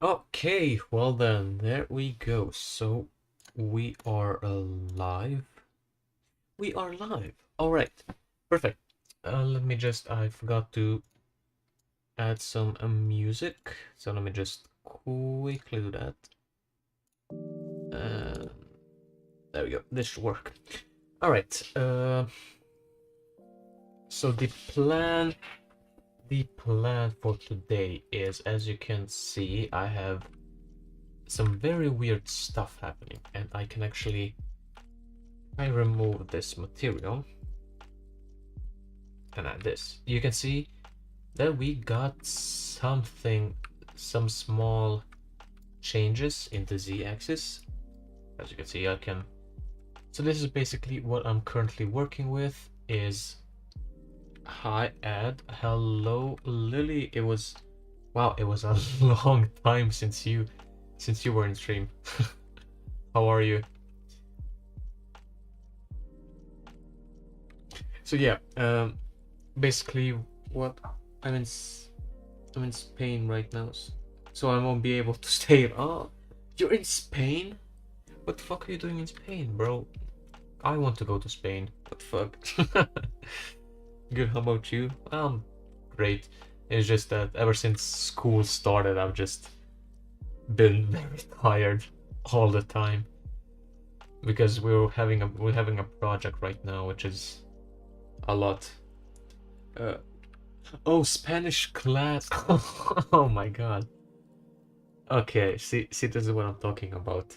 Okay, well then, there we go. So we are live. We are live. All right, perfect. Let me just, I forgot to add some music. So let me just quickly do that. Uh, there we go. This should work. All right. So the plan for today is, as you can see, I have some very weird stuff happening, and I can actually I remove this material and add this. You can see that we got some small changes in the z-axis. As you can see, I can. So this is basically what I'm currently working with. Is hi add hello Lily. It was wow. It was a long time since you were in stream. How are you? So yeah, basically what I'm in I'm in Spain right now, so I won't be able to stay. Oh, you're in Spain? What the fuck are you doing in Spain, bro? I want to go to Spain. What the fuck? Good. How about you? Great. It's just that ever since school started, I've just been very tired all the time because we're having a project right now, which is a lot. Uh, oh, Spanish class. Oh my god. Okay, see, this is what I'm talking about.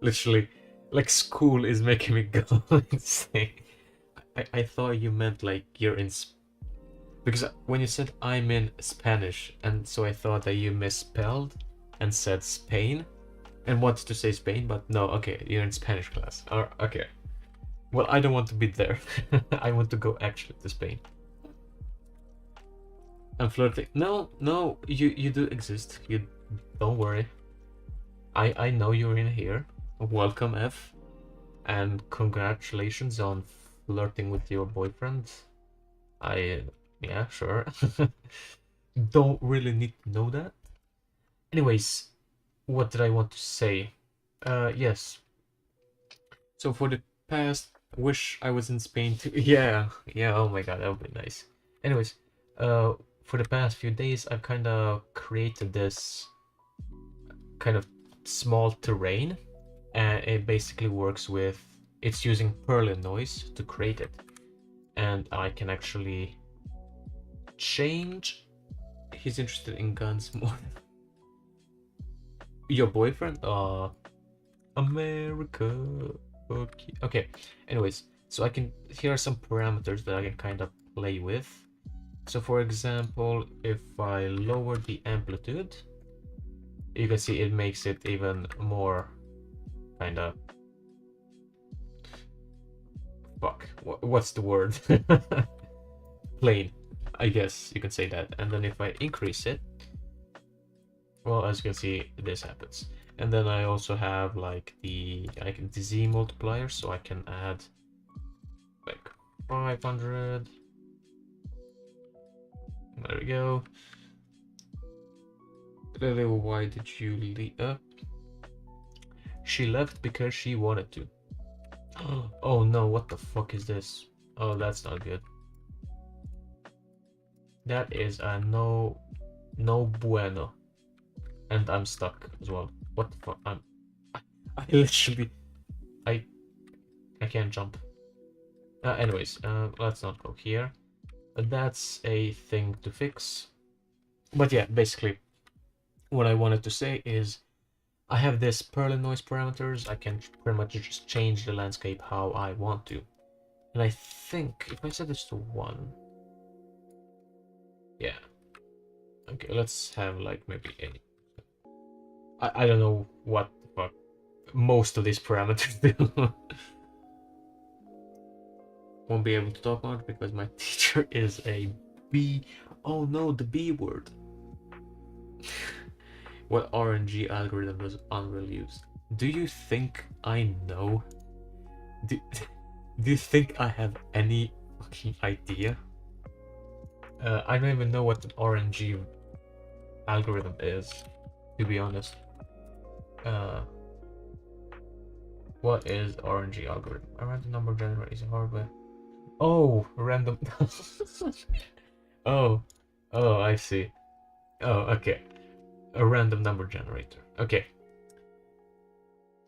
Literally, like school is making me go insane. I thought you meant like you're in because when you said I'm in Spanish, and so I thought that you misspelled and said Spain and wanted to say Spain, but no, okay, you're in Spanish class. Okay. Well, I don't want to be there. I want to go actually to Spain. I'm flirting. No, no, you do exist. You don't worry. I know you're in here. Welcome, F, and congratulations on flirting with your boyfriend. I yeah, sure. Don't really need to know that. Anyways, what did I want to say? Yes. So for the past, wish I was in Spain too. Yeah, yeah. Oh my God, that would be nice. Anyways, uh, for the past few days, I've kind of created this kind of small terrain, and it basically works with. It's using Perlin Noise to create it, and I can actually change. He's interested in guns more. Your boyfriend? America. Okay. Okay. Anyways, so I can. Here are some parameters that I can kind of play with. So, for example, if I lower the amplitude, you can see it makes it even more kind of. Fuck. What's the word? Plain. I guess you can say that. And then if I increase it, well, as you can see, this happens. And then I also have like the Z multiplier, so I can add like 500. There we go. Lily, why did you leave? She left because she wanted to. Oh no, what the fuck is this? Oh, that's not good. That is a no bueno. And I'm stuck as well. What the fuck? I literally I I can't jump. Anyways, let's not go here. That's a thing to fix. But yeah, basically, what I wanted to say is I have this Perlin noise parameters. I can pretty much just change the landscape how I want to. And I think if I set this to 1, yeah. Okay, let's have like maybe any. I don't know what the fuck most of these parameters do. Won't be able to talk much because my teacher is a B. Oh no, the B word. What RNG algorithm was Unreal used? Do you think I know? Do, do you think I have any fucking idea? I don't even know what an RNG algorithm is, to be honest. Uh, what is RNG algorithm? A random number generator is a hardware. Oh, random. Oh, oh, I see. Oh, okay. A random number generator. Okay.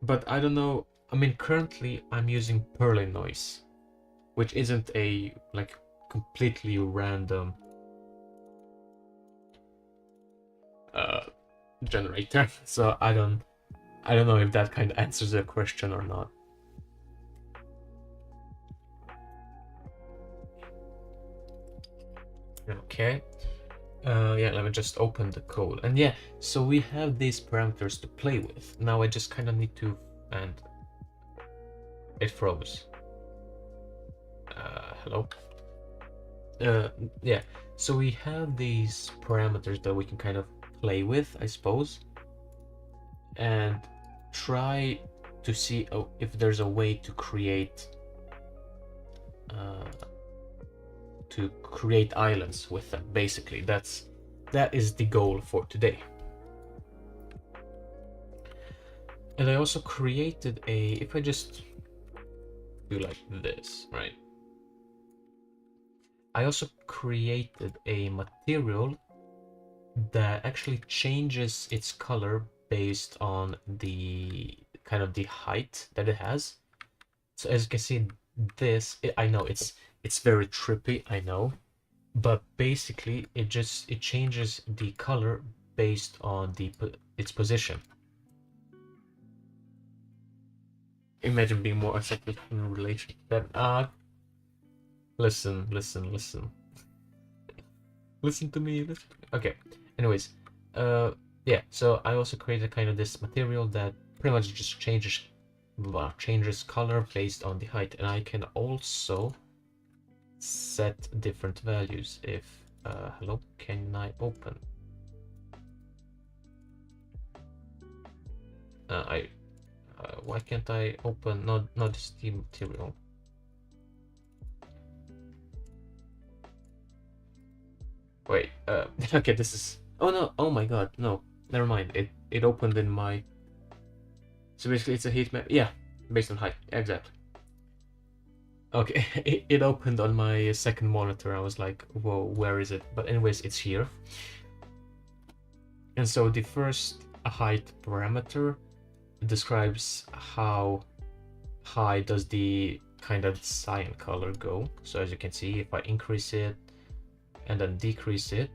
But I don't know. I mean, currently I'm using Perlin Noise, which isn't a like completely random uh generator. So I don't know if that kind of answers the question or not. Okay. Yeah, let me just open the code. And yeah, so we have these parameters to play with. Now I just kind of need to, and it froze. Hello? Yeah, so we have these parameters that we can kind of play with, I suppose, and try to see if there's a way uh, to create islands with them. Basically, that is the goal for today. And I also created a, if I just do like this, right? I also created a material that actually changes its color based on the kind of the height that it has. So as you can see, I know it's very trippy, I know, but basically it changes the color based on its position. Imagine being more accepted in relation to that. Listen, listen, listen. Listen to me, listen to me. Okay. Anyways, yeah, so I also created kind of this material that pretty much just changes color based on the height, and I can also set different values. If hello, can I open? I why can't I open? Not this Steam material. Wait, okay, this is. Oh no! Oh my God, no! Never mind. It opened in my. So basically, it's a heat map. Yeah, based on height. Exactly. Okay, it opened on my second monitor. I was like, whoa, where is it? But anyways, it's here. And so the first height parameter describes how high does the kind of cyan color go. So as you can see, if I increase it and then decrease it,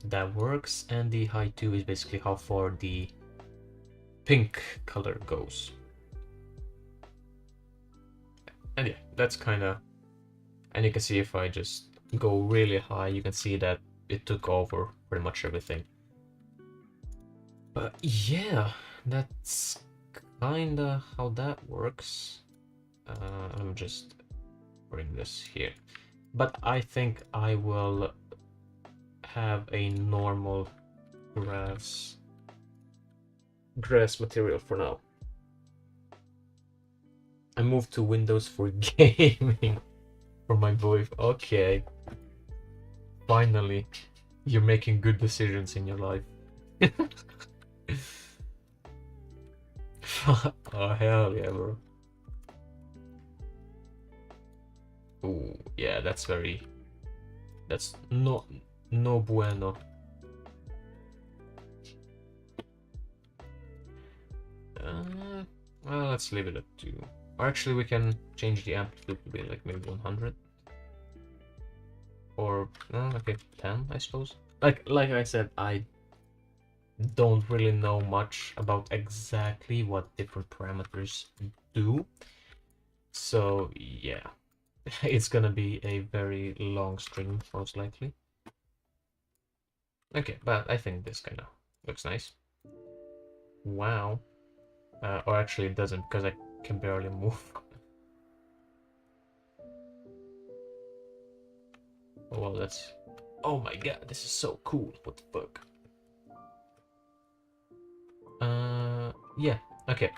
that works. And the height 2 is basically how far the pink color goes. And yeah, that's kind of, and you can see if I just go really high, you can see that it took over pretty much everything. But yeah, that's kinda how that works. Let me just bring this here. But I think I will have a normal grass material for now. I moved to Windows for gaming for my voice. Okay. Finally, you're making good decisions in your life. Oh hell yeah, bro. Ooh, yeah, that's no bueno. Well, let's leave it at 2. Or actually, we can change the amplitude to be like maybe 100. Or, okay, 10, I suppose. Like I said, I don't really know much about exactly what different parameters do. So, yeah. It's gonna be a very long stream, most likely. Okay, but I think this kind of looks nice. Wow. Or actually it doesn't, because I can barely move. Oh, well, that's... Oh my god, this is so cool. What the fuck? Yeah, okay.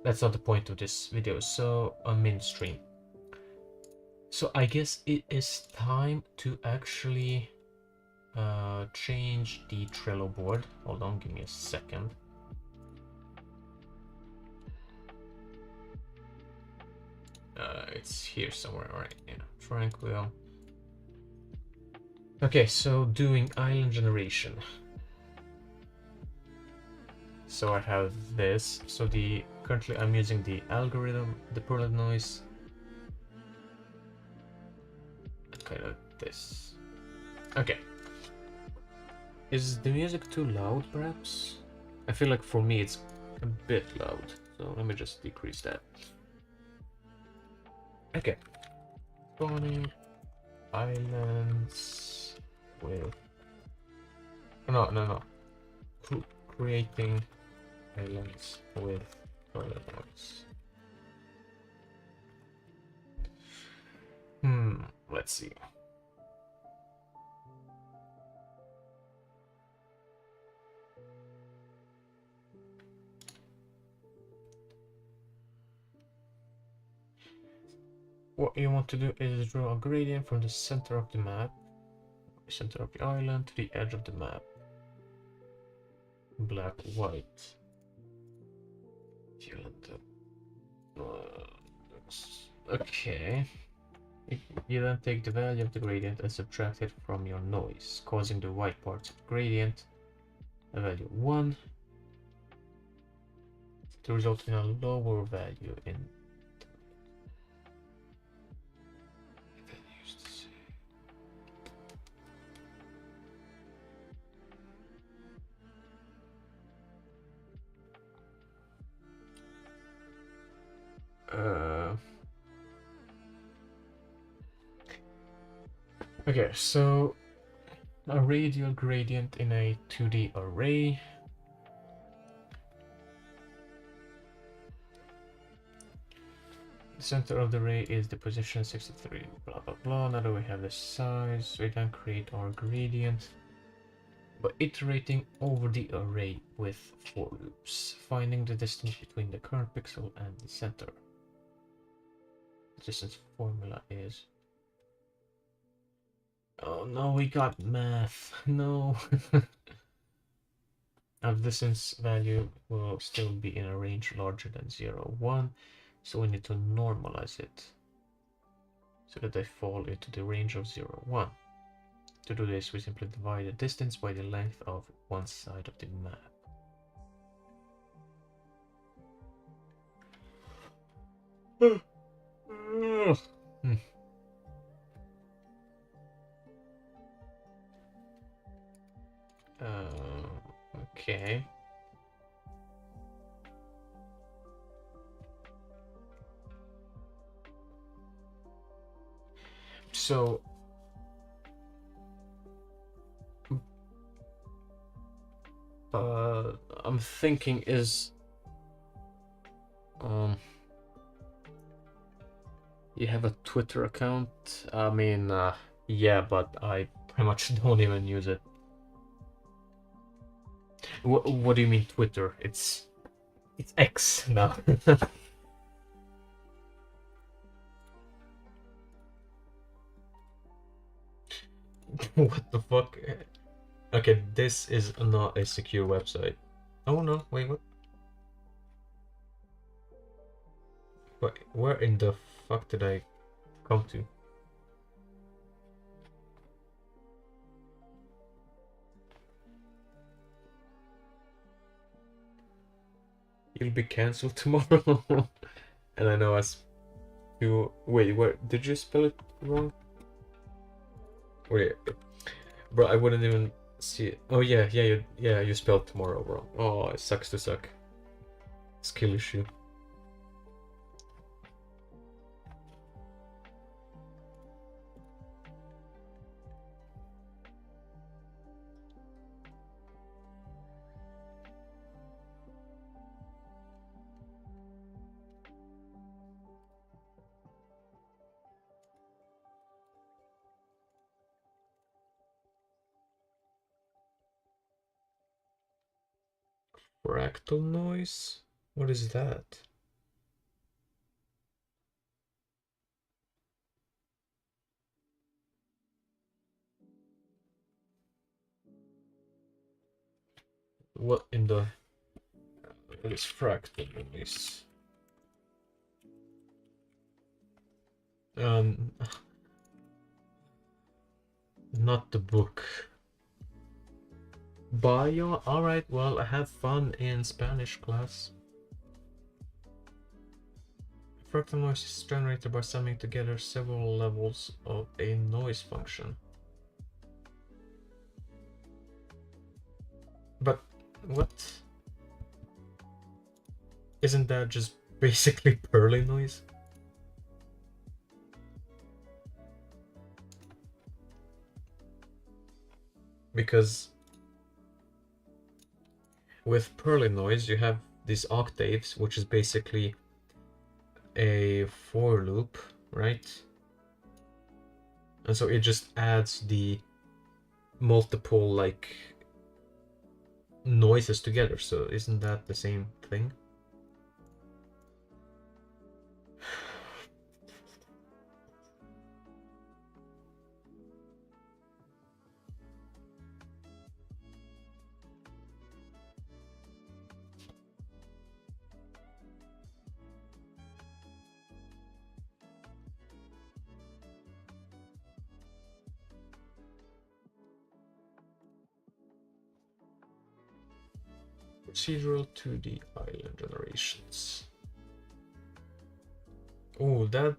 That's not the point of this video, so I'm in stream. So I guess it is time to actually Change the Trello board. Hold on, give me a second. It's here somewhere, right? Yeah, tranquil. Okay, so doing island generation. So I have this. So currently I'm using the algorithm, the Perlin Noise. Kind of this. Okay. Is the music too loud, perhaps? I feel like for me it's a bit loud. So let me just decrease that. Okay. Spawning islands with... No. Creating islands with islands. Let's see. What you want to do is draw a gradient from the center of the map, center of the island, to the edge of the map. Black, white. Okay. You then take the value of the gradient and subtract it from your noise, causing the white parts of the gradient, a value 1, to result in a lower value in okay, so a radial gradient in a 2D array. The center of the array is the position 63, blah blah blah. Now that we have the size, we can create our gradient by iterating over the array with for loops, finding the distance between the current pixel and the center. The distance formula is... Oh no, we got math. No. Our distance value will still be in a range larger than 0, 1, so we need to normalize it so that they fall into the range of 0, 1. To do this, we simply divide the distance by the length of one side of the map. Okay. So I'm thinking is you have a Twitter account? I mean, yeah, but I pretty much don't even use it. What do you mean Twitter? It's X now. What the fuck? Okay, this is not a secure website. Oh no, wait, what? But where in the fuck did I come to? You'll be cancelled tomorrow. And I know as you wait, where did you spell it wrong? Wait, bro, I wouldn't even see it. Oh yeah, you spelled tomorrow wrong. Oh, it sucks to suck. Skill issue. Fractal noise? What is that? what in the this fractal noise? Um, not the book. Bio. All right. Well, I have fun in Spanish class. Fractal noise is generated by summing together several levels of a noise function. But what? Isn't that just basically Perlin noise? Because with Perlin noise you have these octaves, which is basically a for loop, right? And so it just adds the multiple like noises together. So isn't that the same thing? Procedural 2D island generations. Oh, that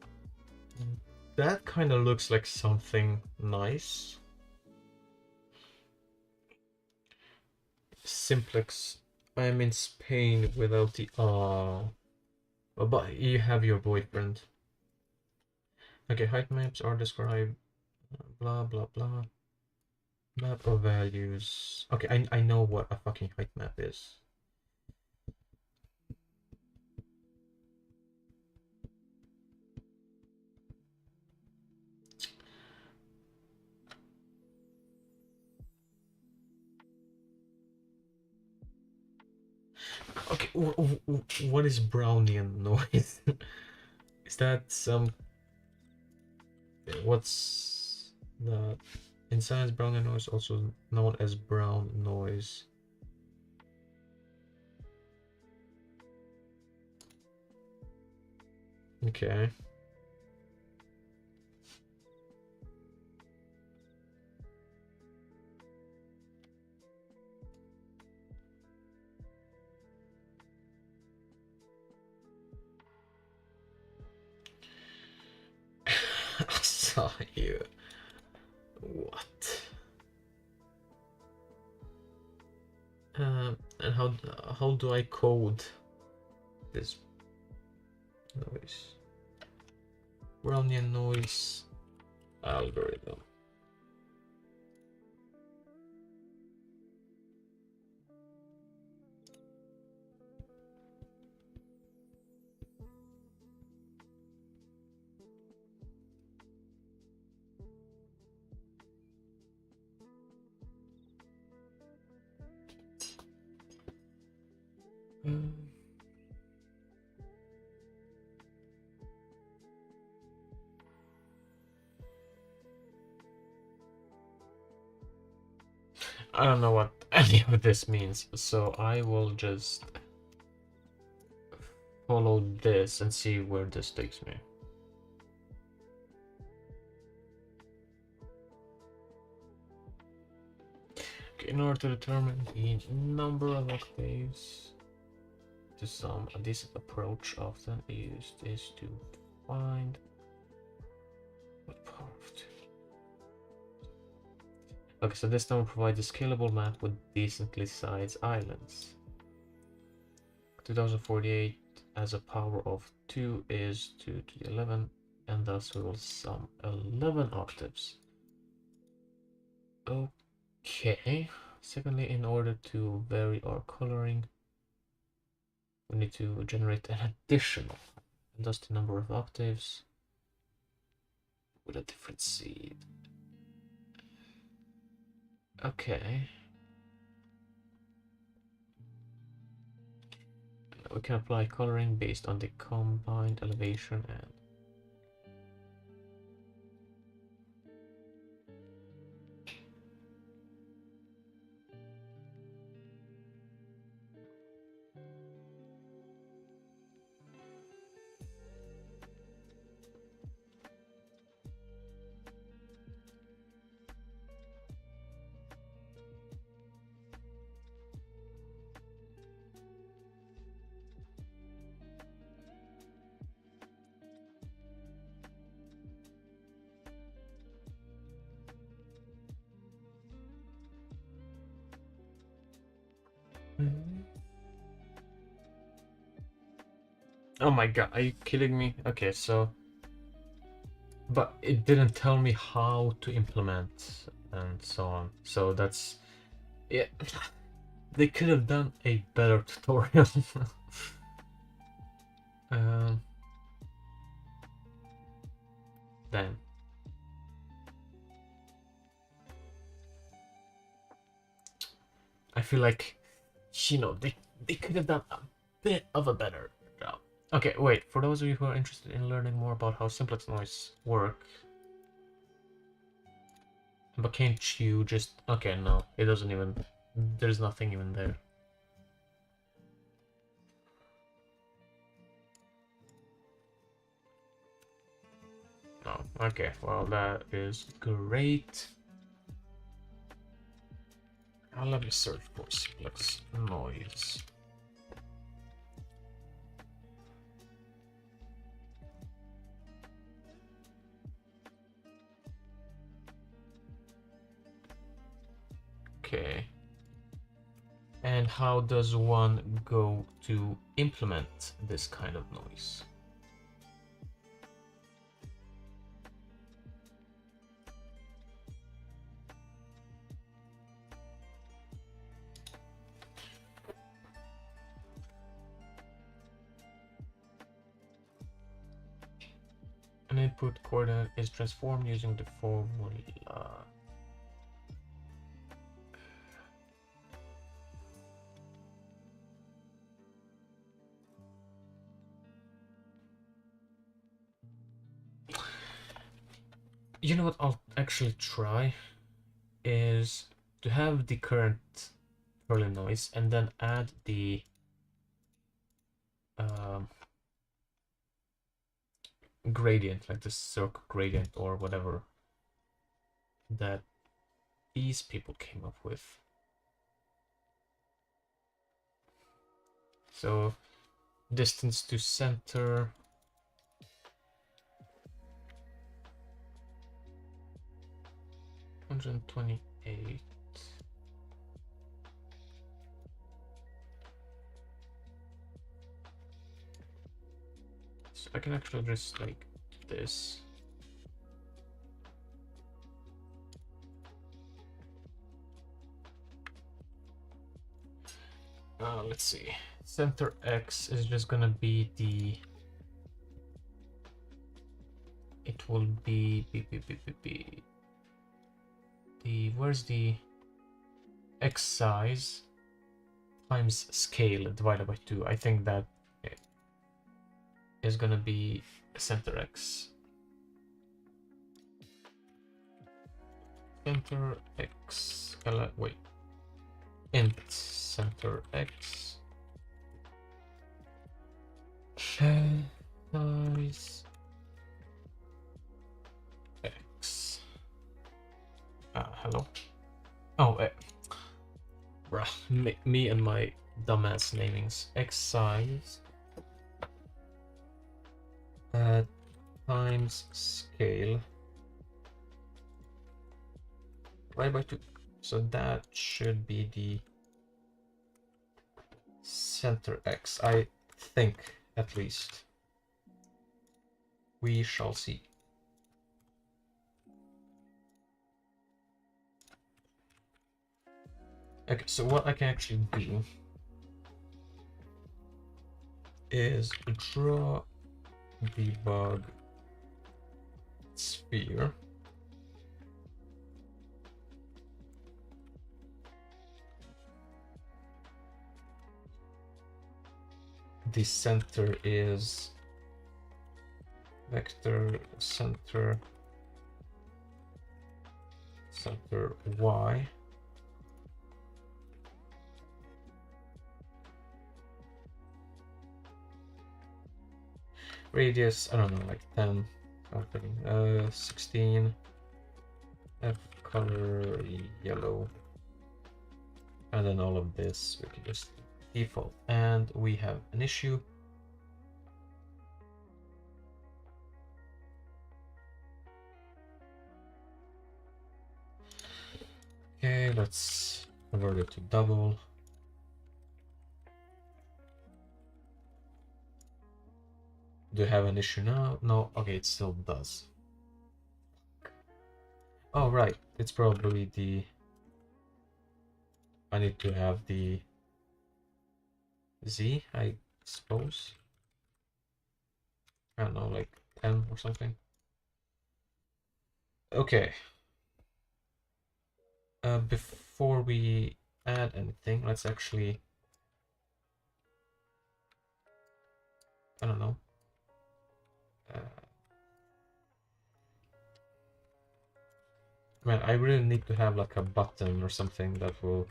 kind of looks like something nice. Simplex. I'm in Spain without the but you have your boyfriend. Okay, height maps are described. Blah blah blah. Map of values. Okay, I know what a fucking height map is. Okay, what is Brownian noise? Is that some? What's that? In science, Brownian noise, also known as brown noise. Okay. I saw you. What? And how do I code this noise? Brownian noise algorithm. I don't know what any of this means, so I will just follow this and see where this takes me. Okay, in order to determine the number of octaves to sum, a decent approach often used is to find what power of two. Okay, so this number provides a scalable map with decently sized islands. 2048 as a power of 2 is 2 to the 11, and thus we will sum 11 octaves. Okay. Secondly, in order to vary our coloring, we need to generate an additional, and thus the number of octaves with a different seed. Okay. We can apply coloring based on the combined elevation and Oh my god, are you kidding me? Okay, so... But it didn't tell me how to implement and so on. So that's... Yeah. They could have done a better tutorial. um, Damn. I feel like, they could have done a bit of a better job. Okay, wait. For those of you who are interested in learning more about how simplex noise work, but can't you just... Okay, no, it doesn't even... There's nothing even there. No, okay, well that is great. Now let me search for simplex noise. Okay. And how does one go to implement this kind of noise? An input coordinate is transformed using the formula. You know what I'll actually try is to have the current Perlin noise and then add the gradient, like the circle gradient or whatever that these people came up with. So distance to center, 128. So I can actually just like this. Let's see. Center X is just gonna be the... It will be the... Where's the X size times scale divided by 2. I think that is gonna be center X. Center X. Wait. Int center X. Size X. Hello. Oh, bruh, me and my dumbass namings. X size times scale divided by 2. So that should be the center X, I think, at least. We shall see. Okay, so what I can actually do is draw debug sphere. The center is vector center Y. Radius, I don't know, like 10, 16. F color yellow. And then all of this we can just default. And we have an issue. Okay, let's convert it to double. Do you have an issue now? No. Okay, it still does. Oh, right. It's probably the... I need to have the Z, I suppose. I don't know, like 10 or something. Okay. Before we add anything, let's actually... I don't know. Uh, Man, I really need to have like a button or something that will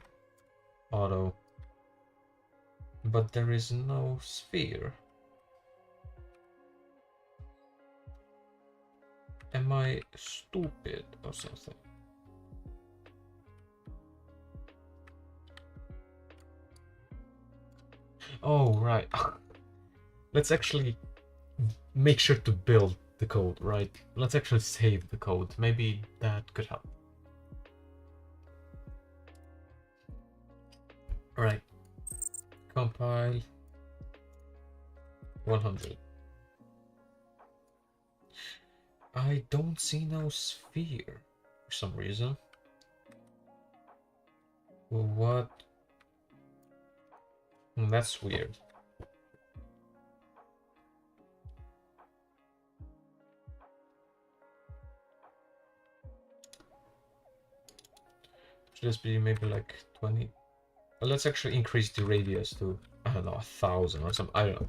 auto. But there is no sphere. Am I stupid or something? Oh, right. Let's actually make sure to build the code, right? Let's actually save the code. Maybe that could help. Alright. Compile 100. I don't see no sphere for some reason. Well, what? That's weird. Should this be maybe like 20? Let's actually increase the radius to, I don't know, 1,000 or something. I don't know.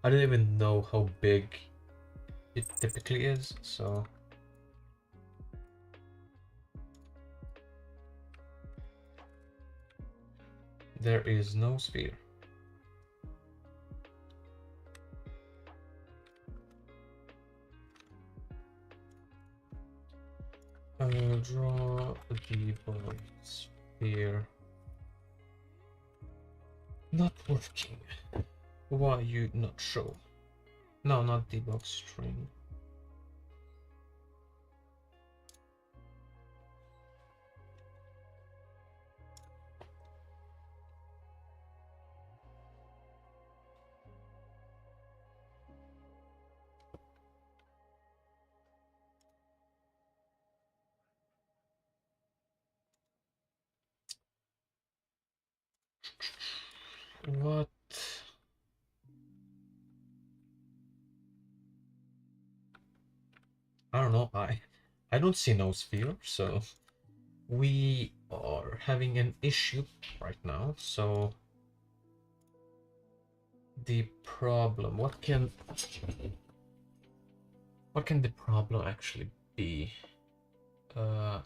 I don't even know how big it typically is, so... There is no sphere. Draw a debug sphere. Not working. Why you not show? No, not debug string. What? I don't know. I don't see no sphere, so we are having an issue right now. So the problem, what can the problem actually be? Uh,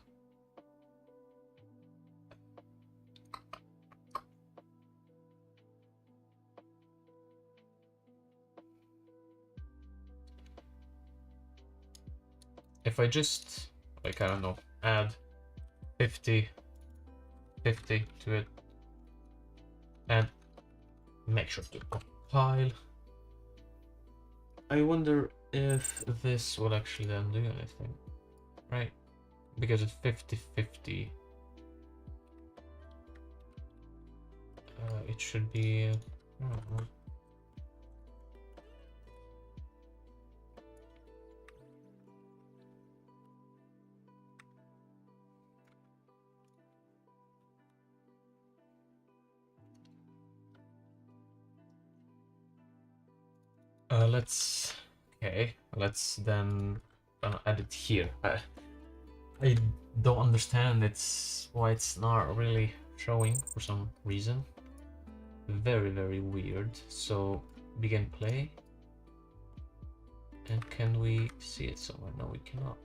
if I just, like, I don't know, add 50 to it and make sure to compile. I wonder if this will actually then do anything, right? Because it's 50-50. It should be, I don't know. Let's then add it here. I don't understand why it's not really showing for some reason. Very, very weird. So begin play. And can we see it somewhere? No, we cannot.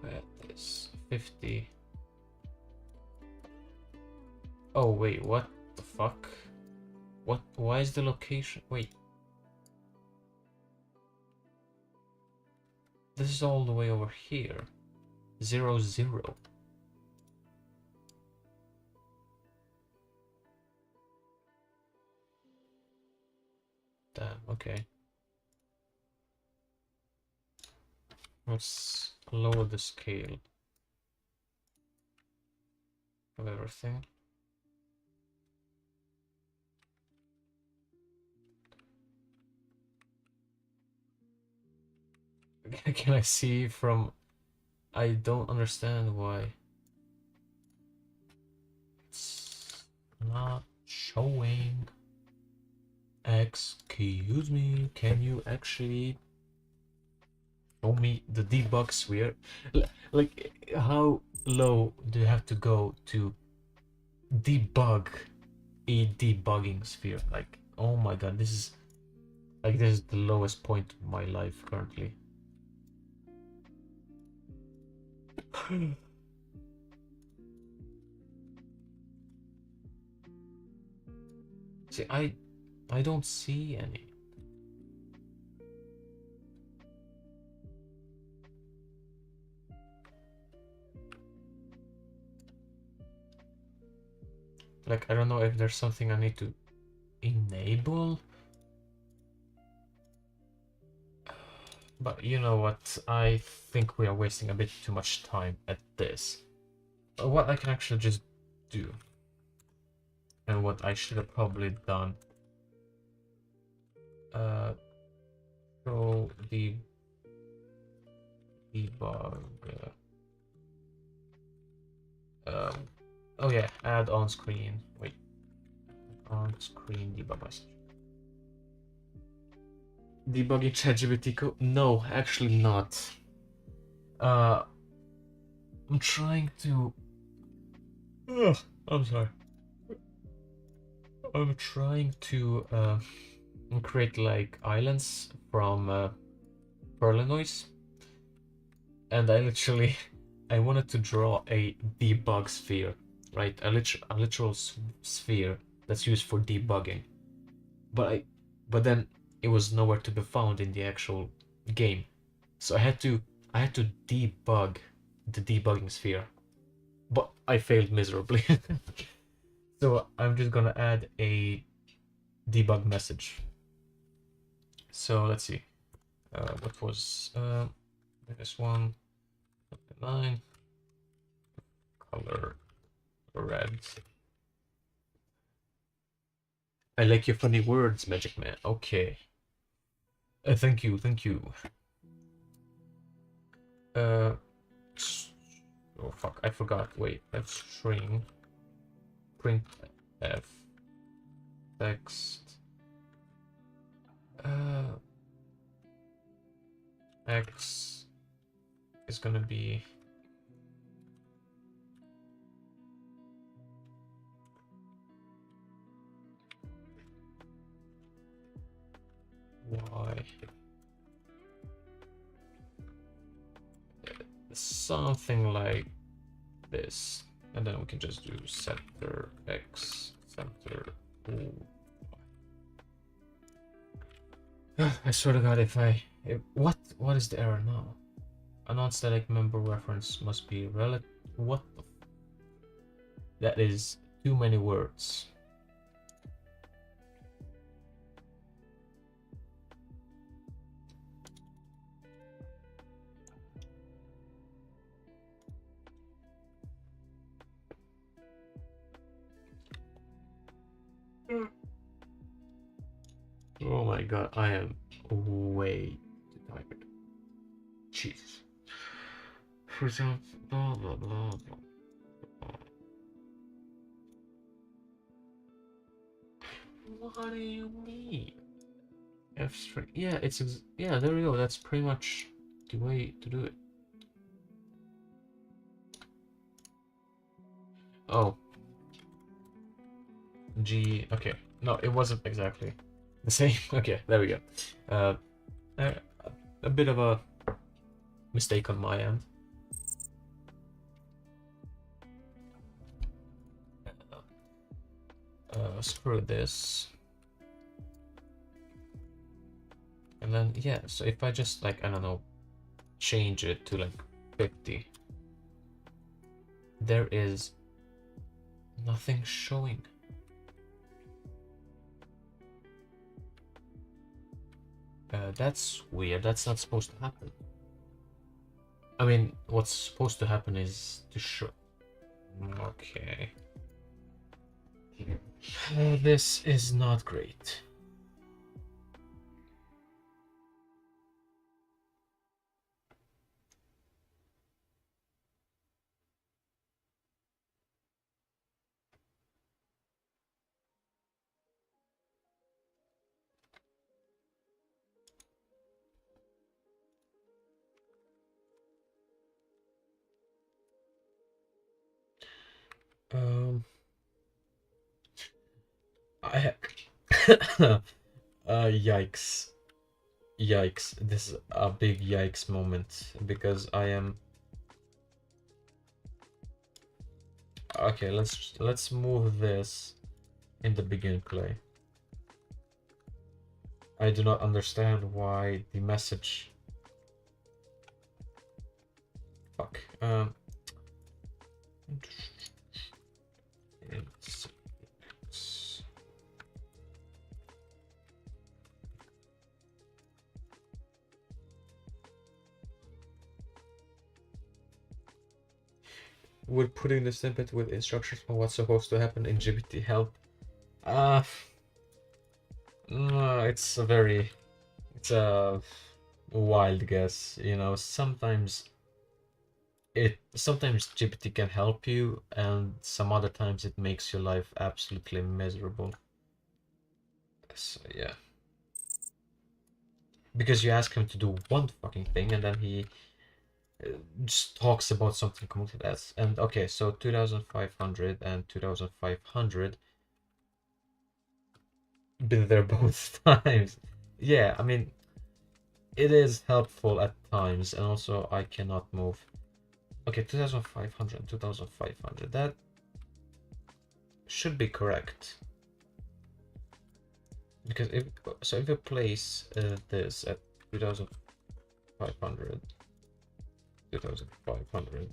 That is 50. Oh wait, what the fuck? What? Why is the location? Wait. This is all the way over here. 0, 0. Damn, okay. Let's lower the scale. of everything. Can I see from... I don't understand why it's not showing. Excuse me, can you actually show me the debug sphere? Like, how low do you have to go to debug a debugging sphere? Like, oh my god, this is the lowest point of my life currently. See, I don't see any. Like, I don't know if there's something I need to enable. But you know what? I think we are wasting a bit too much time at this. What I can actually just do, and what I should have probably done, show the debug. Oh yeah, add on screen. Wait, on screen debug message. Debugging ChatGPT code? No, actually not. I'm trying to. Ugh, I'm sorry. I'm trying to create like islands from Perlin Noise, and I wanted to draw a debug sphere, right? A literal sphere that's used for debugging, but then it was nowhere to be found in the actual game, so I had to debug the debugging sphere, but I failed miserably. So I'm just gonna add a debug message. So let's see. What was this one? 9 color red. I like your funny words, Magic Man. Okay. Thank you, thank you. Oh fuck, I forgot. Wait, let's string print f text x is gonna be y, something like this, and then we can just do center x, center o. I swear to God, what is the error now? A non-static member reference must be relative. What the? That is too many words. Oh my god, I am way too tired. Jesus. For example, blah blah blah blah. What do you mean? F string. Yeah, yeah. There we go. That's pretty much the way to do it. Oh, G. Okay. No, it wasn't exactly the same. Okay, there we go. Uh, a, a bit of a mistake on my end. Screw this. And then, yeah, so if I just, like, I don't know, change it to, like, 50, there is nothing showing. That's weird. That's not supposed to happen. I mean, what's supposed to happen is to show. Okay. This is not great. Um, I yikes. Yikes. This is a big yikes moment because I am okay, let's move this in the begin play. I do not understand why the message fuck. It's we're putting the snippet with instructions on what's supposed to happen in GPT help. Uh no, it's a wild guess, you know. Sometimes GPT can help you, and some other times it makes your life absolutely miserable. So yeah. Because you ask him to do one fucking thing and then he just talks about something completely else. And okay, so 2500 and 2500 been there both times. Yeah, I mean, it is helpful at times, and also I cannot move. Okay, 2500, 2500. That should be correct. Because if you place this at 2500, 2500.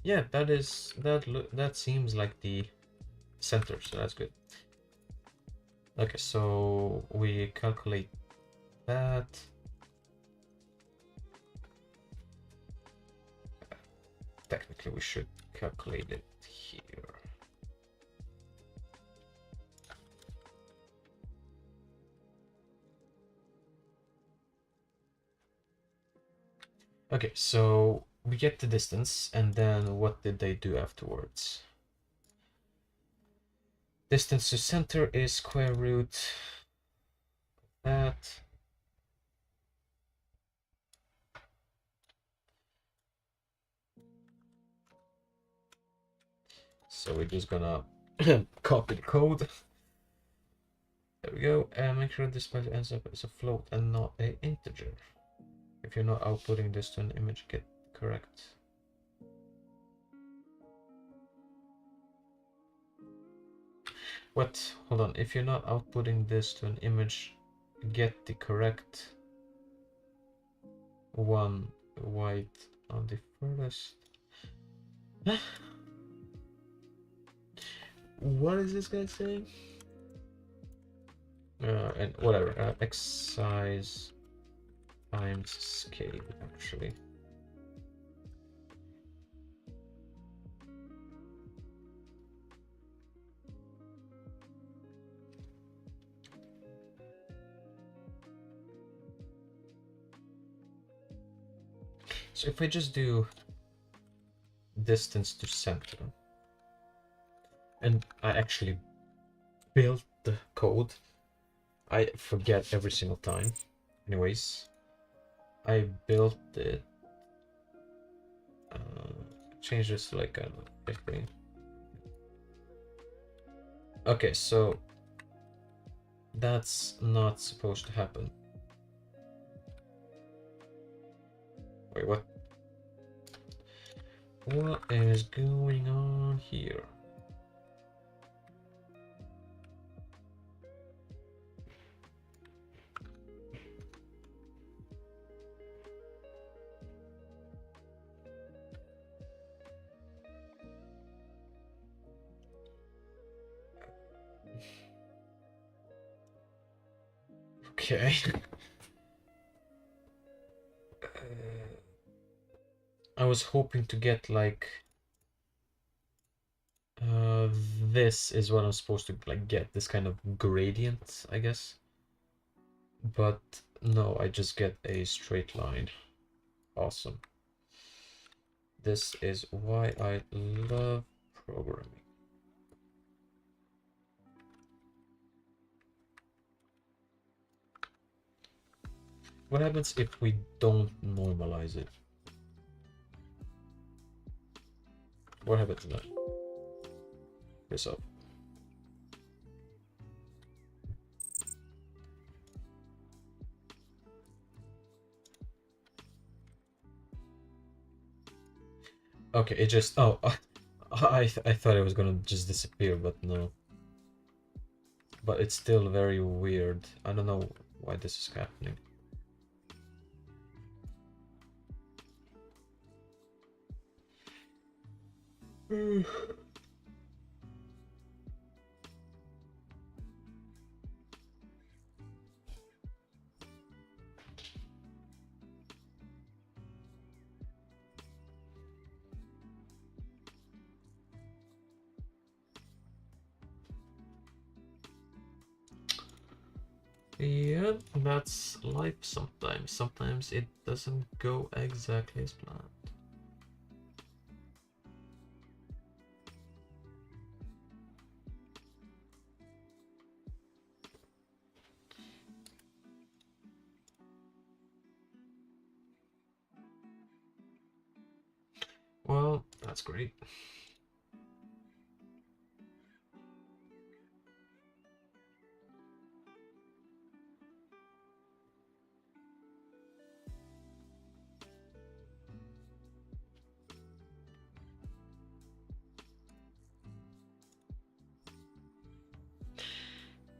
Yeah, that seems like the center, so that's good. Okay, so we calculate that. Technically, we should calculate it here. Okay, so we get the distance, and then what did they do afterwards? Distance to center is square root that. So we're just gonna copy the code. There we go. And make sure this value ends up as a float and not an integer. If you're not outputting this to an image, get correct. What? Hold on. If you're not outputting this to an image, get the correct one white on the furthest. What is this guy saying? And whatever. X size times scale, actually. So if we just do distance to center, and I actually built the code, I forget every single time. Anyways, I built it. Change this to like a 15. Okay, so that's not supposed to happen. Wait, what? What is going on here? Okay. I was hoping to get like uh, this is what I'm supposed to like get, this kind of gradient, I guess. But no, I just get a straight line. Awesome. This is why I love programming. What happens if we don't normalize it? What happens then? Piss off. Okay, it just... Oh, I thought it was gonna just disappear, but no. But it's still very weird. I don't know why this is happening. Yeah, that's life sometimes. Sometimes it doesn't go exactly as planned. Well, that's great.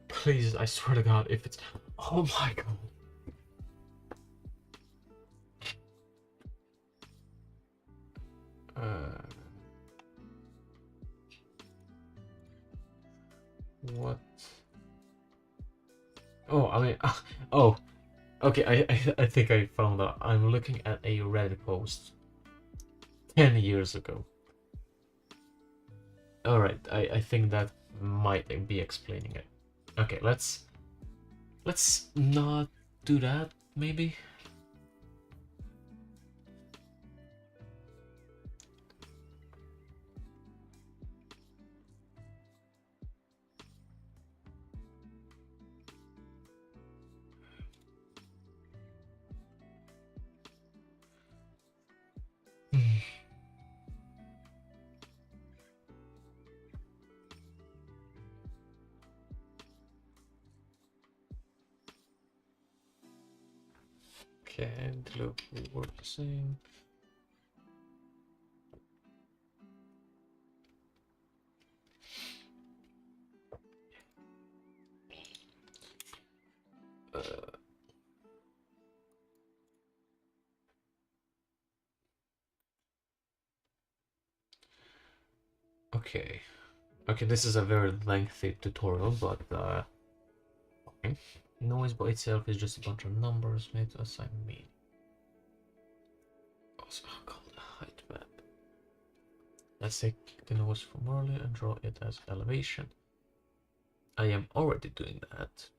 Please, I swear to God, if it's... Oh my God. What? Oh, I mean, oh, okay. I think I found out. I'm looking at a Reddit post 10 years ago. All right, I think that might be explaining it. Okay, let's not do that. Maybe. Okay, and look, we work the same. Okay. Okay, this is a very lengthy tutorial, but okay. Noise by itself is just a bunch of numbers made to assign meaning. Also called a height map. Let's take the noise from earlier and draw it as elevation. I am already doing that.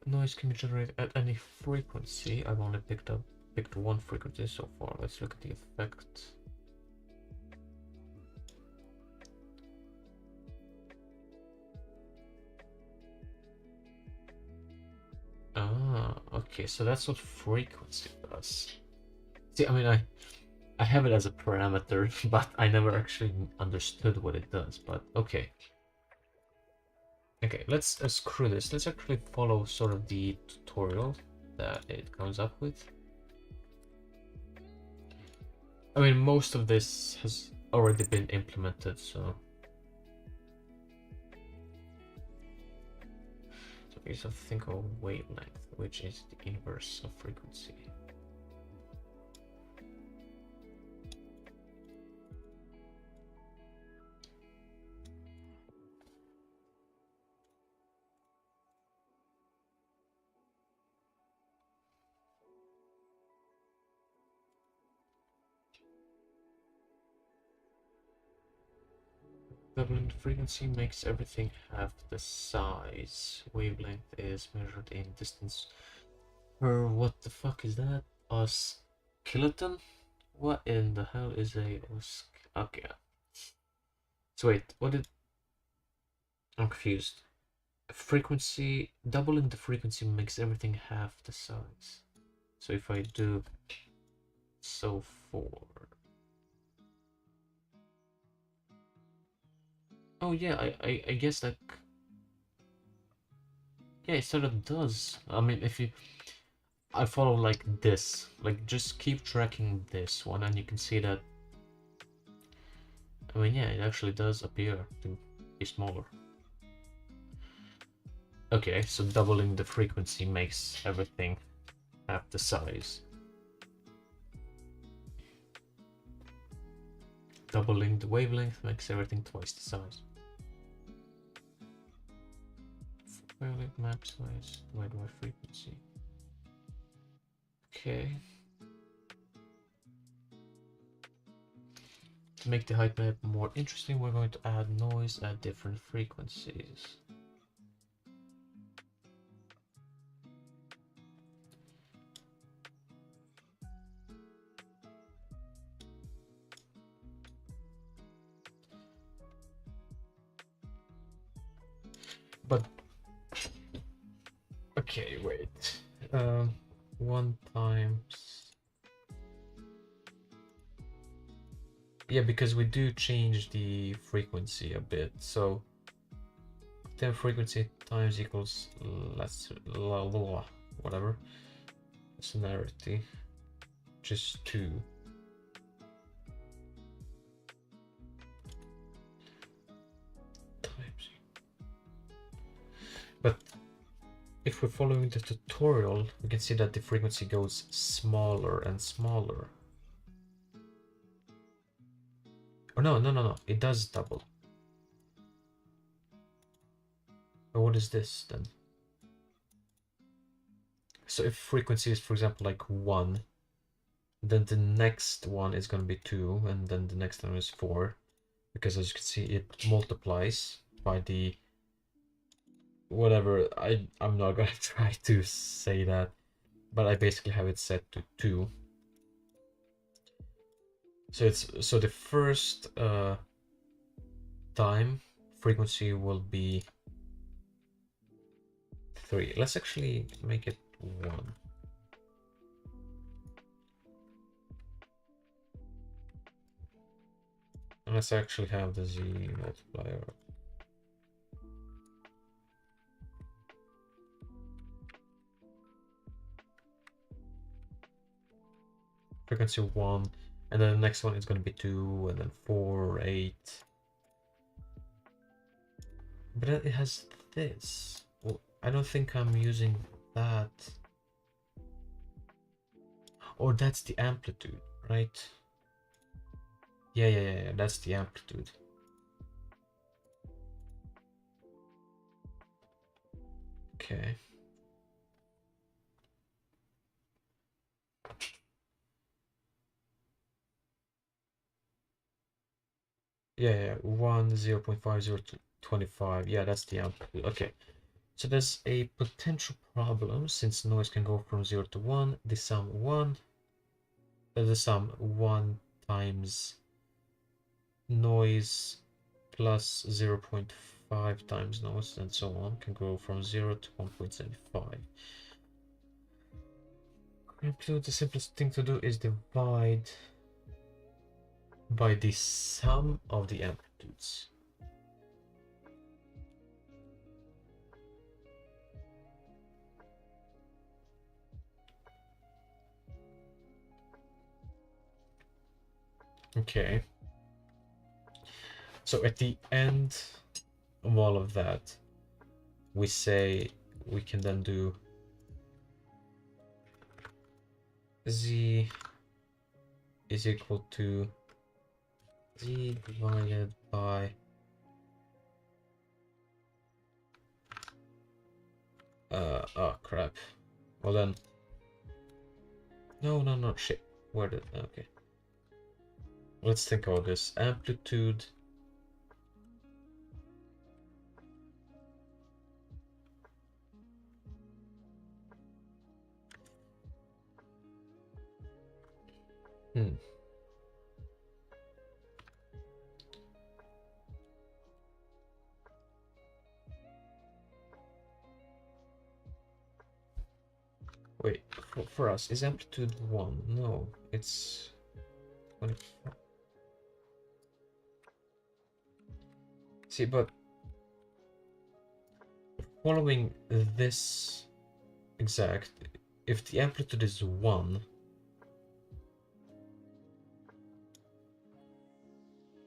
Noise can be generated at any frequency. I've only picked one frequency so far. Let's look at the effect. Ah, okay, so that's what frequency does. See, I mean, I have it as a parameter, but I never actually understood what it does, but okay. Okay, let's screw this. Let's actually follow sort of the tutorial that it comes up with. I mean, most of this has already been implemented, so we just have to think of wavelength, which is the inverse of frequency. Doubling the frequency makes everything half the size. Wavelength is measured in distance per what the fuck is that? A skeleton? What in the hell is a okay. So wait, what did I'm confused. Frequency doubling the frequency makes everything half the size. So if I do so for oh yeah, I guess like yeah, it sort of does. I mean, if you I follow like this, like just keep tracking this one, and you can see that. I mean, yeah, it actually does appear to be smaller. Okay, so doubling the frequency makes everything half the size. Doubling the wavelength makes everything twice the size. Wavelength map size divided by frequency. Okay. To make the height map more interesting, we're going to add noise at different frequencies. But okay, wait. 1 times. Yeah, because we do change the frequency a bit. So 10 frequency times equals less whatever sonority, just 2 times. But if we're following the tutorial, we can see that the frequency goes smaller and smaller. Oh no, it does double. But what is this then? So if frequency is, for example, like 1, then the next one is going to be 2, and then the next one is 4, because as you can see, it multiplies by the whatever. I'm not gonna try to say that, but I basically have it set to 2. So the first time frequency will be 3. Let's actually make it 1. And let's actually have the Z multiplier. Frequency 1, and then the next one is going to be 2, and then 4, 8. But then it has this. Well, I don't think I'm using that. Or that's the amplitude, right? Yeah, that's the amplitude. Okay. Yeah, 1, 0.5, 0 to 25. Yeah, that's the amplitude. Okay. So there's a potential problem since noise can go from 0 to 1. The sum 1. The sum 1 times noise plus 0.5 times noise and so on can go from 0 to 1.75. Include the simplest thing to do is divide by the sum of the amplitudes. Okay. So at the end of all of that, we say we can then do Z is equal to Z divided by oh crap. Well then, no, shit. Where did, okay. Let's think about this. Amplitude Hmm. Wait, for us, is amplitude 1? No, it's 24. See, but following this exact, if the amplitude is 1,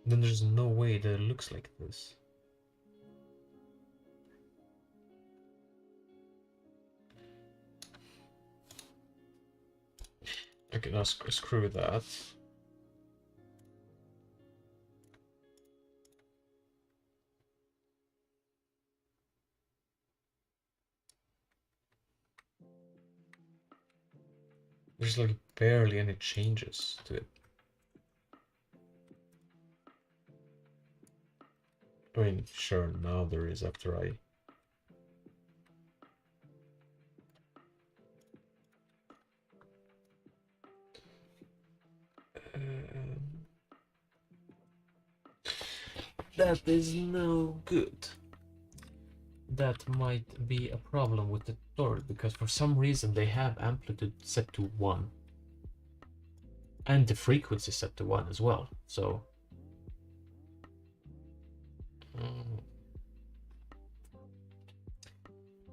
then there's no way that it looks like this. Okay, now screw that. There's like barely any changes to it. I mean, sure, now there is after I... that is no good. That might be a problem with the tutorial, because for some reason they have amplitude set to 1. And the frequency set to 1 as well, so...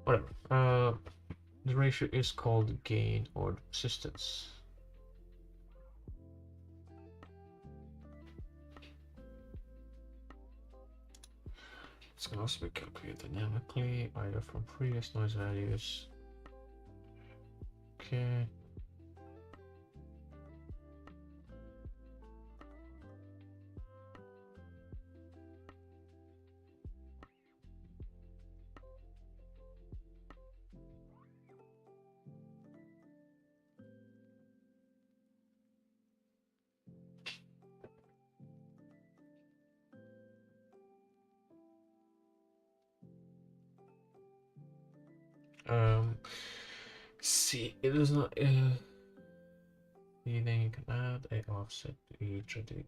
whatever. The ratio is called gain or persistence. This can also be calculated dynamically, either from previous noise values. Okay. See, it is not. Then you can add a offset to each of the.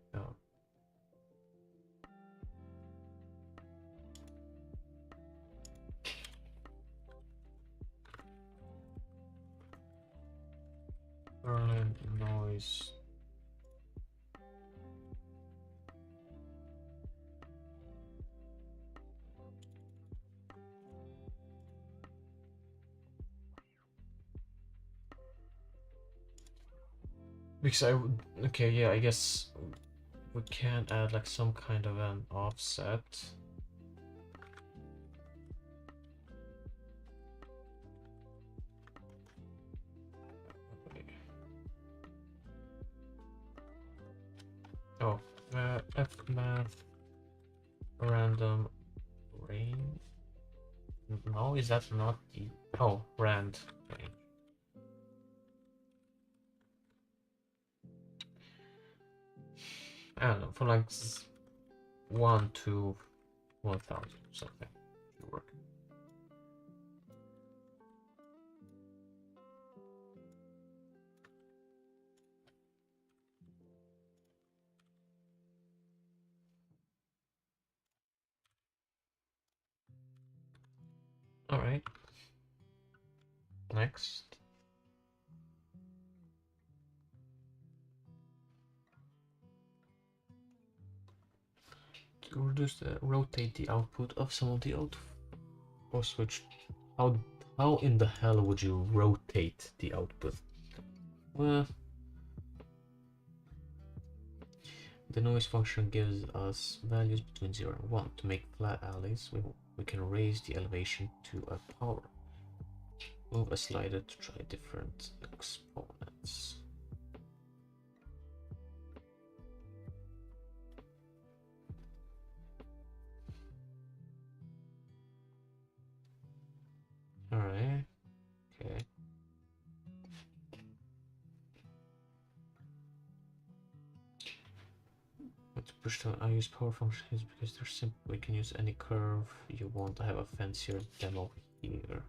Perlin Noise. Because I would. Okay, yeah, I guess we can add like some kind of an offset. Oh, fmath random range. No, is that not the... oh, rand range. I don't know, from like 1 to 1000 something should work. All right. Next. To reduce the rotate the output of some of the output or switch. How in the hell would you rotate the output? Well, the noise function gives us values between 0 and 1. To make flat alleys, we can raise the elevation to a power. Move a slider to try different exponents. Alright, okay. To push the I use power functions because they're simple. We can use any curve you want. I have a fancier demo here.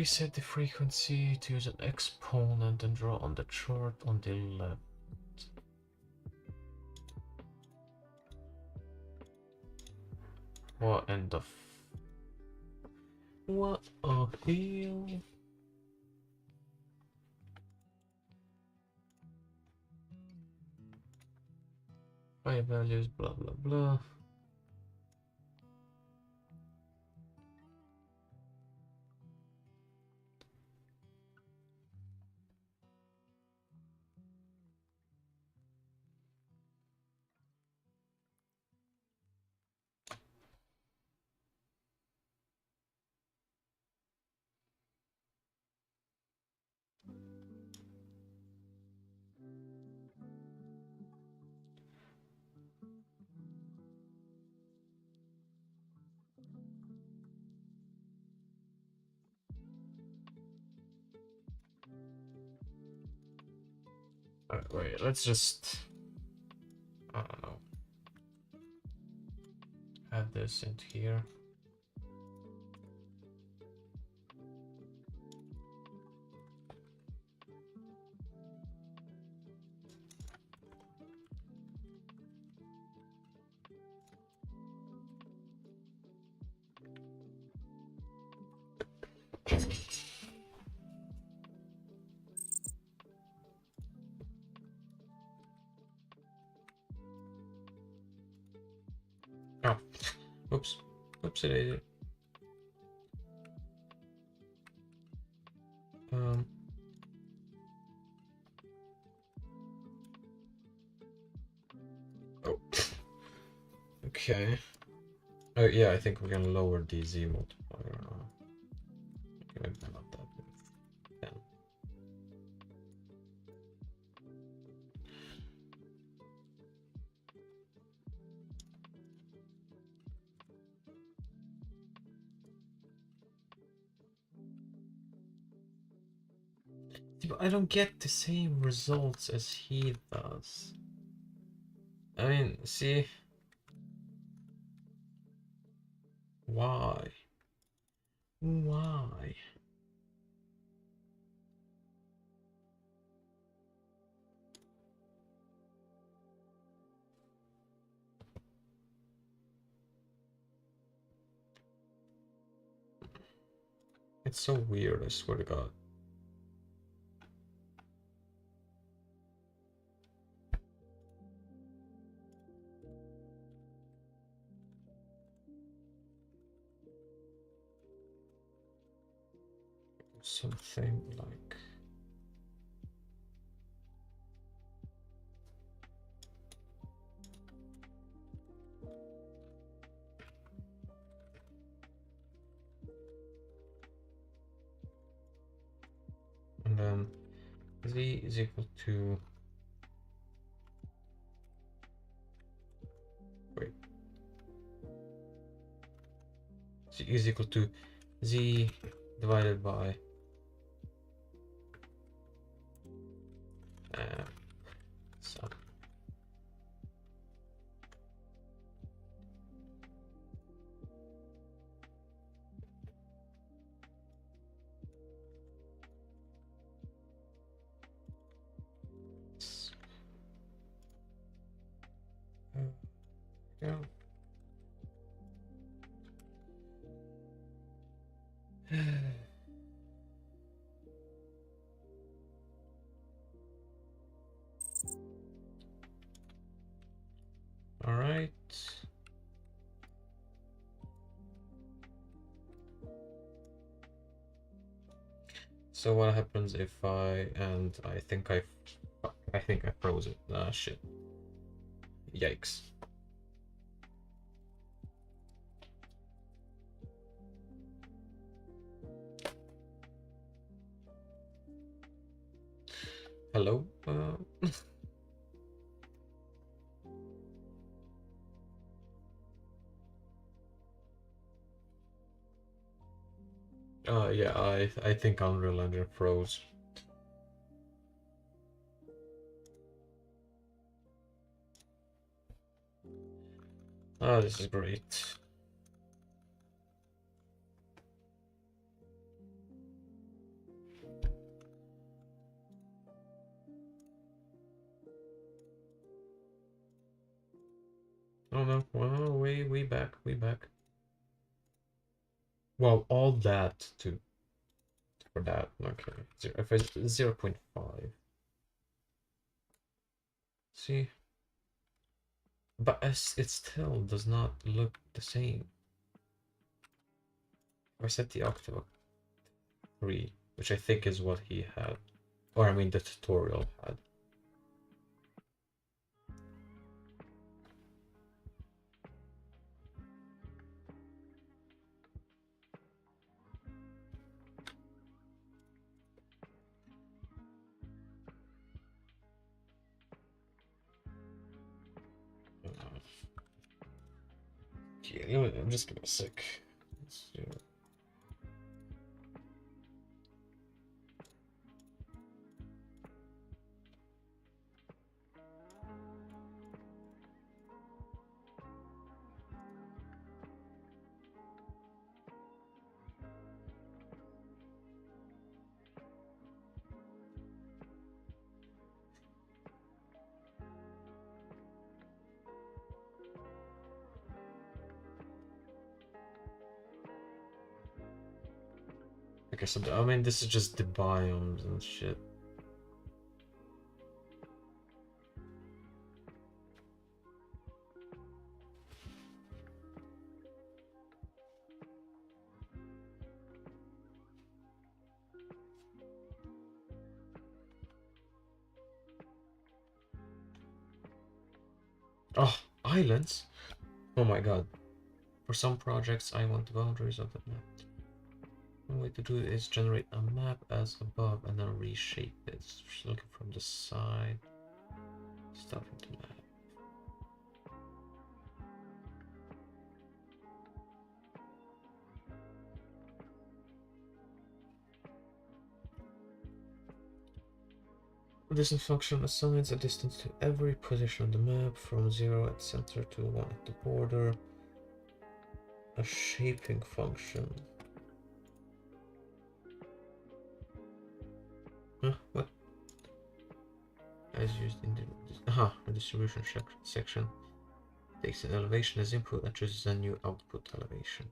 reset the frequency to use an exponent and draw on the chart on the left. What in the what a hell? High values, blah blah blah. Alright, wait, let's just, I don't know, add this into here. Oh, oops, oopsie daisy. Oh, okay. Oh yeah, I think we can lower the Z multiplier. Maybe not that big. 10. See, but I don't get the same results as he does. I mean, see, why? Why? It's so weird, I swear to God. Something like... And then Z is equal to... Wait. Z is equal to Z divided by... So... Yeah. All right. So what happens if I think I froze it. Ah, shit. Yikes. Hello? Yeah, I think Unreal Engine froze. Ah, this is great. no. Well, way back, way back. Well, all that to for that. Okay, if it's 0.5. See, but it still does not look the same. I set the octave 3, which I think is what he had, or I mean the tutorial had. Yeah, I'm just gonna sick. Okay, so I mean, this is just the biomes and shit. Oh, islands? Oh my god. For some projects, I want the boundaries of the map. One way to do it is generate a map as above and then reshape it. Just looking from the side. Stuff into map. Distance function assigns a distance to every position on the map from 0 at center to 1 at the border. A shaping function. Huh? What? As used in the distribution section. Takes an elevation as input and chooses a new output elevation.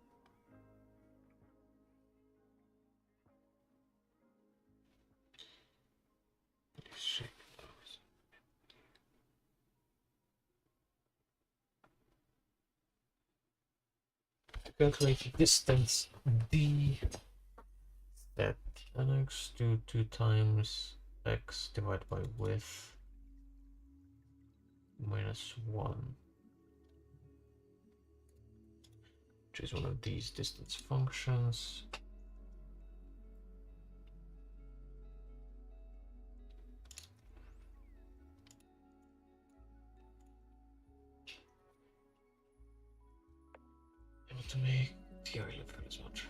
Calculate the distance d that annex to 2 times x divided by width minus 1, which is one of these distance functions. Able to make the island for as much.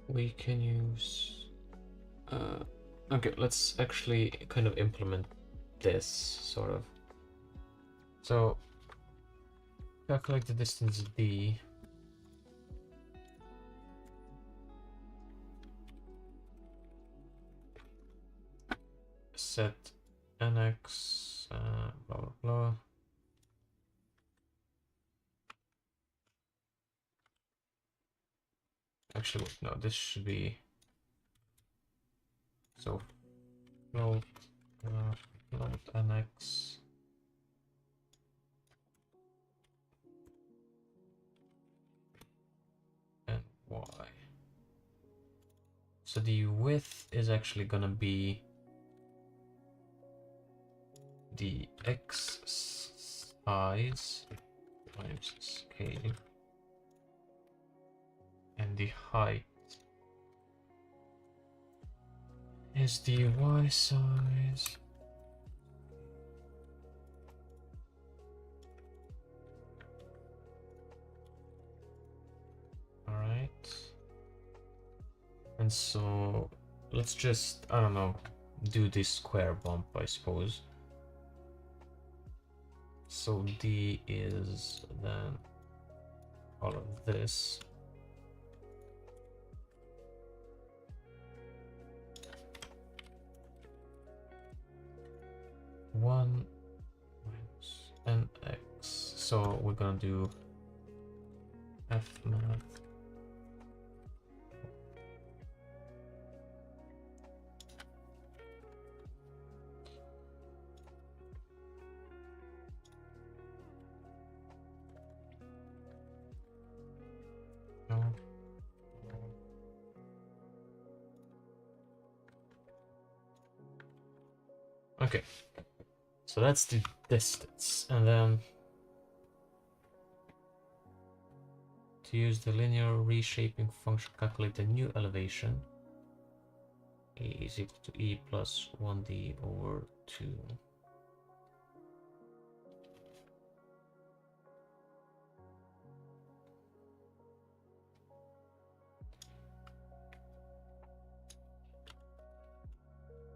We can use okay, let's actually kind of implement this sort of. So calculate the distance d. Set nx blah blah blah. Actually, no, this should be so float nx and y. So the width is actually gonna be the x size times scale, and the height is the y size alright. And so let's just, I don't know, do this square bump, I suppose. So D is then all of this. One minus nx. So we're gonna do f math. No. Okay, so that's the distance, and then to use the linear reshaping function, calculate the new elevation. A is equal to E plus 1D over 2.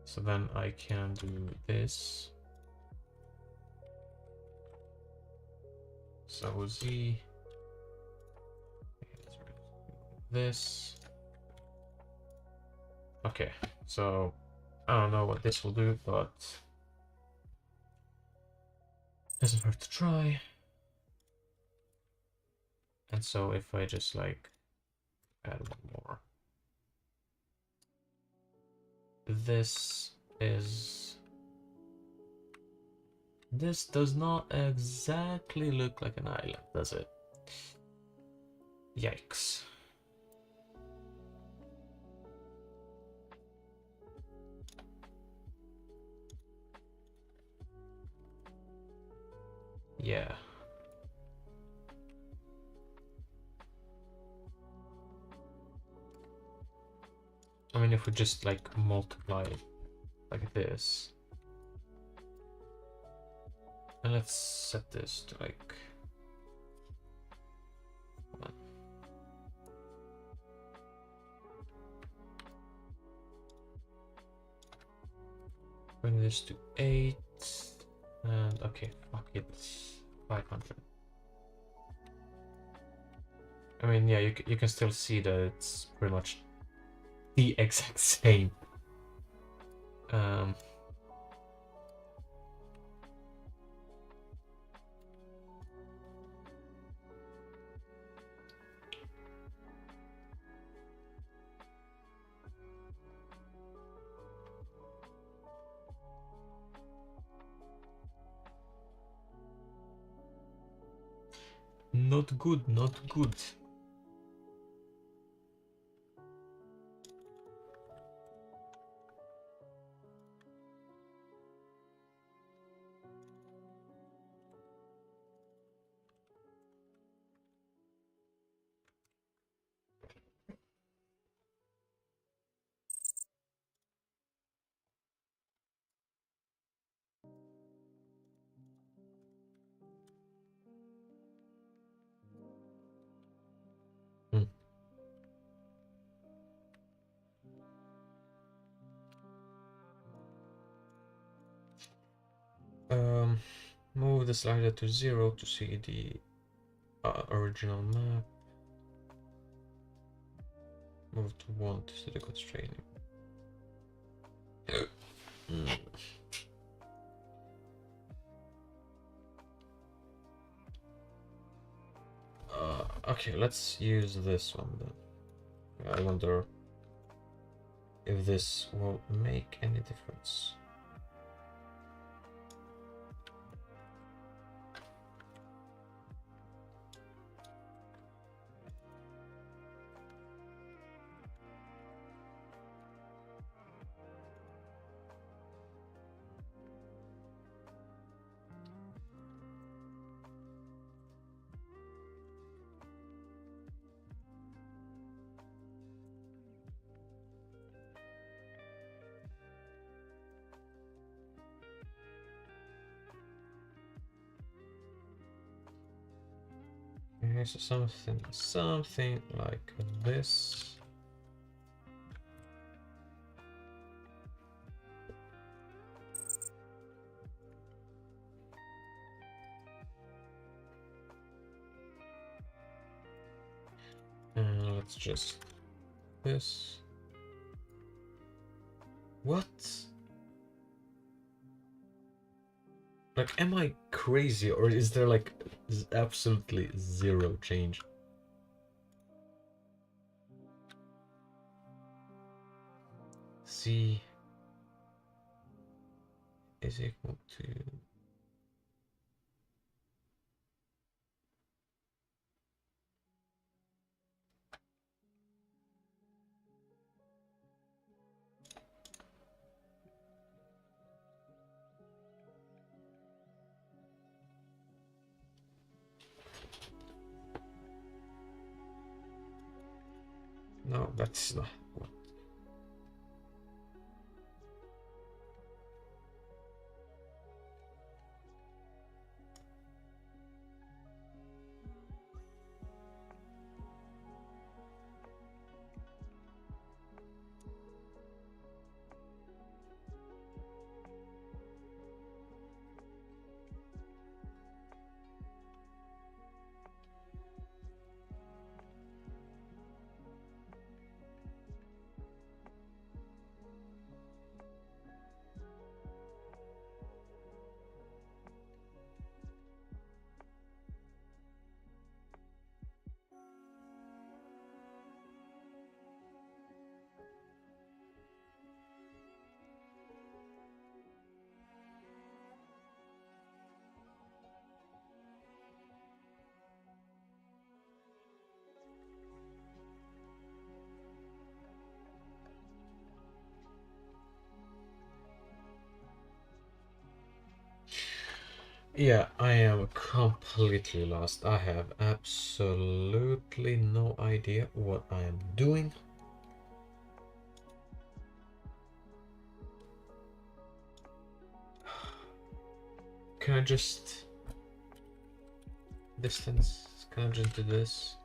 So then I can do this. So Z, this. Okay, so I don't know what this will do, but doesn't hurt to try. And so if I just like add one more, this does not exactly look like an island, does it? Yikes. Yeah. I mean, if we just like multiply it like this, and let's set this to like 1. Bring this to 8, and okay, fuck it, 500. I mean, yeah, you can still see that it's pretty much the exact same. Not good, not good. Hmm. Move the slider to 0 to see the original map. Move to 1 to see the constraining. Okay, let's use this one then. I wonder if this will make any difference. Okay, so something like this. And let's just this. What? Like, am I crazy, or is there like absolutely zero change? C is equal to no, that's not what. Yeah, I am completely lost. I have absolutely no idea what I am doing. Can I just distance? Can I just do this?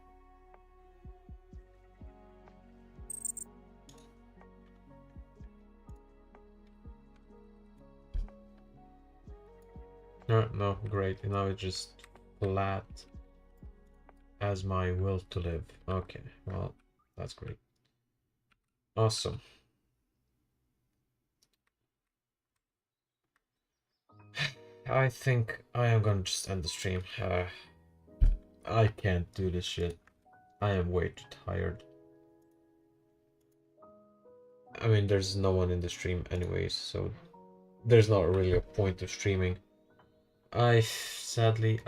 No, no, great. Now it's just flat as my will to live. Okay, well, that's great. Awesome. I think I am gonna just end the stream. I can't do this shit. I am way too tired. I mean, there's no one in the stream anyways, so there's not really a point of streaming. Sadly,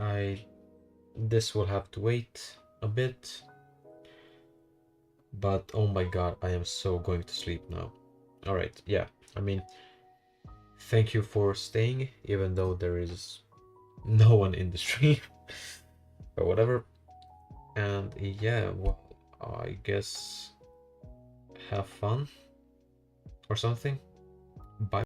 this will have to wait a bit. But oh my god, I am so going to sleep now. Alright, yeah. I mean, thank you for staying, even though there is no one in the stream. But whatever. And yeah, well, I guess have fun or something. Bye.